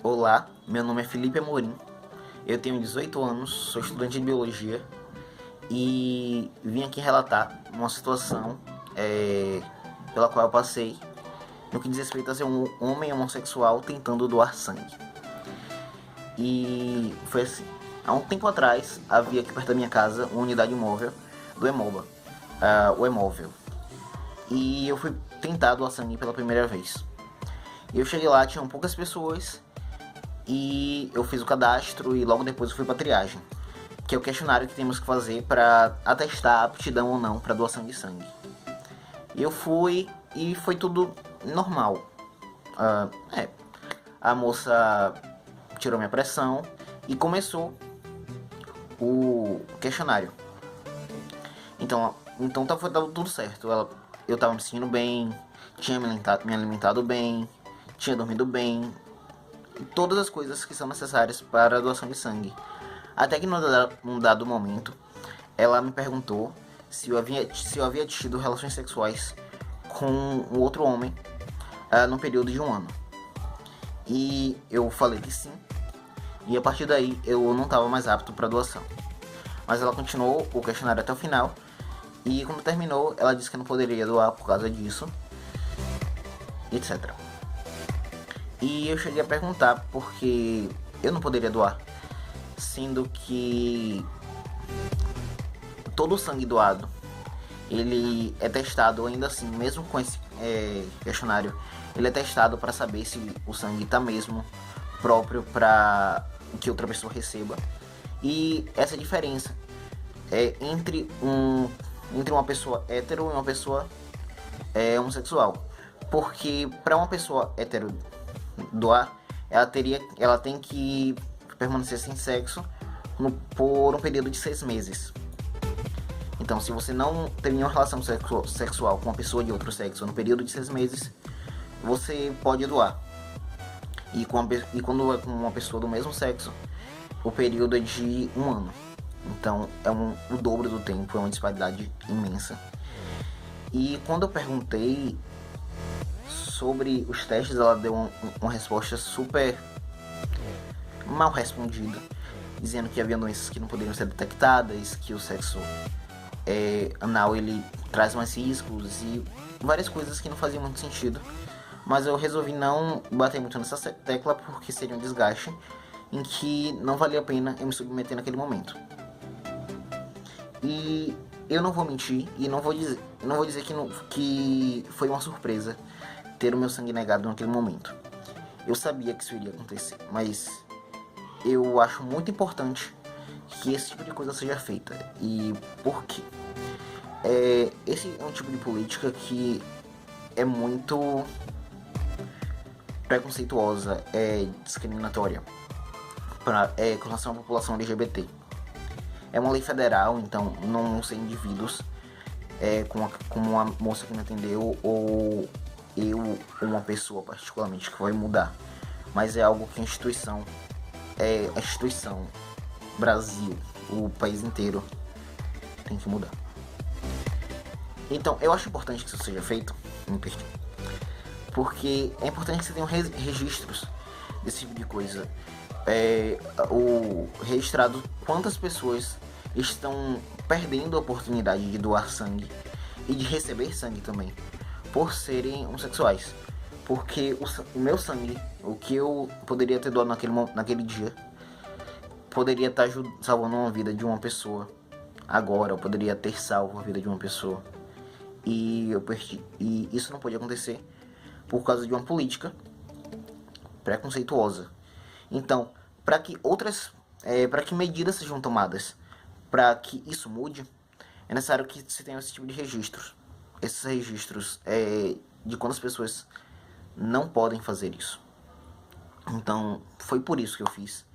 Olá, meu nome é Felipe Amorim, eu tenho 18 anos, sou estudante de Biologia e vim aqui relatar uma situação pela qual eu passei no que diz respeito a ser um homem homossexual tentando doar sangue. E foi assim, há um tempo atrás havia aqui perto da minha casa uma unidade móvel do Hemoba, o Hemóvel, e eu fui tentar doar sangue pela primeira vez. Eu cheguei lá, tinham poucas pessoas e eu fiz o cadastro e logo depois eu fui para triagem, que é o questionário que temos que fazer para atestar a aptidão ou não para doação de sangue. Eu fui e foi tudo normal. A moça tirou minha pressão e começou o questionário. Então foi tudo certo. Eu tava me sentindo bem, tinha me alimentado bem, tinha dormido bem, todas as coisas que são necessárias para a doação de sangue. Até que num dado momento, ela me perguntou se eu havia tido relações sexuais com um outro homem no período de um ano. E eu falei que sim, e a partir daí eu não estava mais apto para doação. Mas ela continuou o questionário até o final, e quando terminou, ela disse que eu não poderia doar por causa disso, etc. E eu cheguei a perguntar porque eu não poderia doar, sendo que todo o sangue doado, ele é testado ainda assim, mesmo com esse questionário, ele é testado para saber se o sangue está mesmo próprio para que outra pessoa receba. E essa diferença é entre uma pessoa hétero e uma pessoa homossexual, porque para uma pessoa hétero doar, ela tem que permanecer sem sexo por um período de 6 meses. Então, se você não tem nenhuma relação sexual com uma pessoa de outro sexo no período de 6 meses, você pode doar. E quando é com uma pessoa do mesmo sexo, o período é de um ano. Então, é o dobro do tempo, é uma disparidade imensa. E quando eu perguntei sobre os testes, ela deu uma resposta super mal respondida, dizendo que havia doenças que não poderiam ser detectadas, que o sexo anal ele traz mais riscos e várias coisas que não faziam muito sentido. Mas eu resolvi não bater muito nessa tecla porque seria um desgaste em que não valia a pena eu me submeter naquele momento. E eu não vou mentir e não vou dizer que foi uma surpresa ter o meu sangue negado naquele momento. Eu sabia que isso iria acontecer, mas eu acho muito importante que esse tipo de coisa seja feita. E por quê? Esse é um tipo de política que é muito preconceituosa, discriminatória com relação à população LGBT. É uma lei federal, então não são indivíduos como a moça que me atendeu ou eu ou uma pessoa particularmente que vai mudar, mas é algo que a instituição Brasil, o país inteiro tem que mudar. Então eu acho importante que isso seja feito, porque é importante que você tenha registros desse tipo de coisa, o registrado quantas pessoas estão perdendo a oportunidade de doar sangue e de receber sangue também por serem homossexuais, porque o meu sangue, o que eu poderia ter doado naquele dia, poderia estar salvando uma vida de uma pessoa agora, eu poderia ter salvo a vida de uma pessoa, e isso não podia acontecer por causa de uma política preconceituosa. Então, para que medidas sejam tomadas para que isso mude, é necessário que se tenha esse tipo de registros. Esses registros de quantas pessoas não podem fazer isso. Então, foi por isso que eu fiz.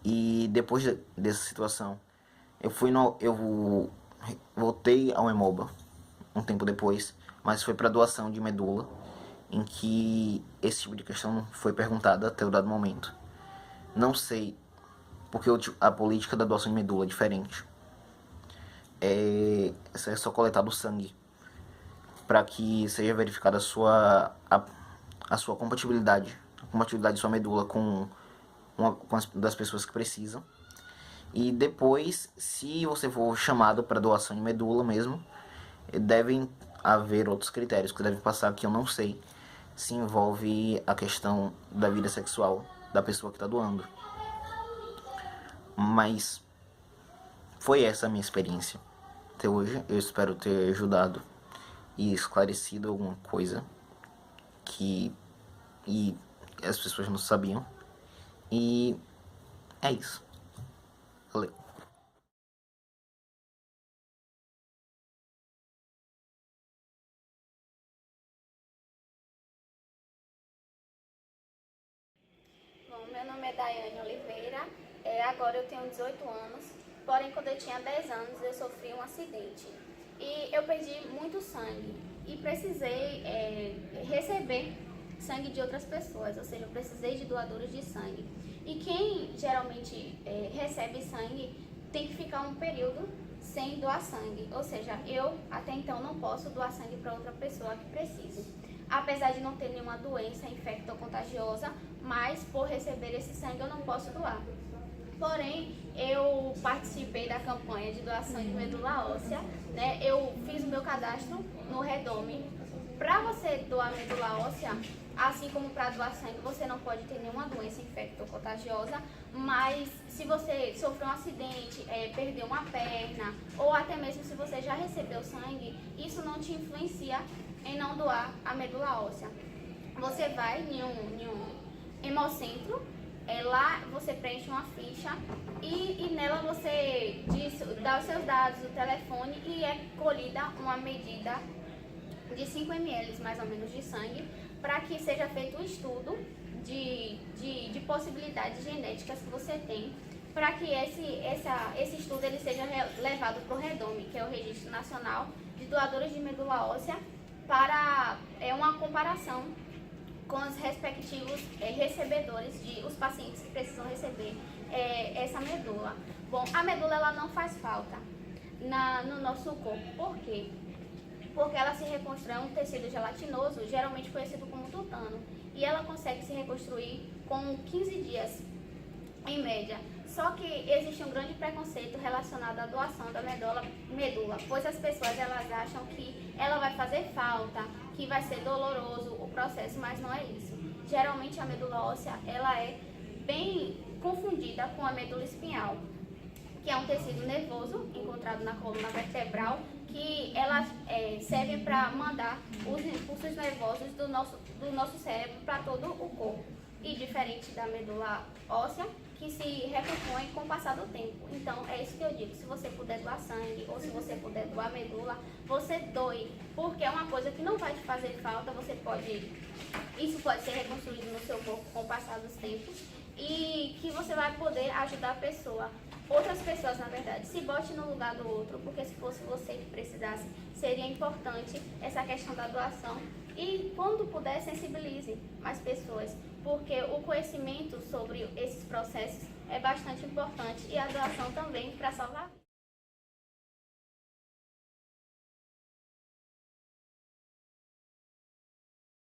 E depois dessa situação, eu voltei ao Hemoba um tempo depois, mas foi para doação de medula, em que esse tipo de questão não foi perguntada até o dado momento. Não sei, porque a política da doação de medula é diferente. É só coletado o sangue para que seja verificada a sua compatibilidade, a compatibilidade de sua medula com as das pessoas que precisam. E depois, se você for chamado para doação de medula mesmo, devem haver outros critérios que devem passar, que eu não sei se envolve a questão da vida sexual da pessoa que está doando. Mas foi essa a minha experiência até hoje. Eu espero ter ajudado e esclarecido alguma coisa que as pessoas não sabiam. E é isso. Valeu. Bom, meu nome é Daiane Oliveira, agora eu tenho 18 anos, porém quando eu tinha 10 anos eu sofri um acidente e eu perdi muito sangue e precisei receber sangue de outras pessoas, ou seja, eu precisei de doadores de sangue. E quem geralmente recebe sangue tem que ficar um período sem doar sangue, ou seja, eu até então não posso doar sangue para outra pessoa que precise. Apesar de não ter nenhuma doença infecto-contagiosa, mas por receber esse sangue eu não posso doar. Porém, eu participei da campanha de doação de medula óssea, né? Eu fiz o meu cadastro no Redome. Para você doar medula óssea, assim como para doar sangue, você não pode ter nenhuma doença infecto-contagiosa, mas se você sofreu um acidente, perdeu uma perna, ou até mesmo se você já recebeu sangue, isso não te influencia em não doar a medula óssea. Você vai em um hemocentro, lá você preenche uma ficha e nela você dá os seus dados, o telefone, e é colhida uma medida de 5 ml mais ou menos de sangue, para que seja feito um estudo de possibilidades genéticas que você tem, para que esse estudo ele seja levado para o Redome, que é o Registro Nacional de Doadores de Medula Óssea, para uma comparação com os respectivos recebedores, os pacientes que precisam receber essa medula. Bom, a medula ela não faz falta no nosso corpo. Por quê? Porque ela se reconstrói um tecido gelatinoso, geralmente conhecido como tutano, e ela consegue se reconstruir com 15 dias, em média. Só que existe um grande preconceito relacionado à doação da medula, pois as pessoas elas acham que ela vai fazer falta, que vai ser doloroso o processo, mas não é isso. Geralmente a medula óssea ela é bem confundida com a medula espinhal, que é um tecido nervoso encontrado na coluna vertebral, que elas servem para mandar os impulsos nervosos do nosso cérebro para todo o corpo. E diferente da medula óssea, que se recompõe com o passar do tempo. Então é isso que eu digo, se você puder doar sangue ou se você puder doar medula, você doe, porque é uma coisa que não vai te fazer falta, isso pode ser reconstruído no seu corpo com o passar dos tempos e que você vai poder ajudar a pessoa. Outras pessoas, na verdade, se bote no lugar do outro, porque se fosse você que precisasse, seria importante essa questão da doação. E quando puder, sensibilize mais pessoas, porque o conhecimento sobre esses processos é bastante importante e a doação também para salvar vidas.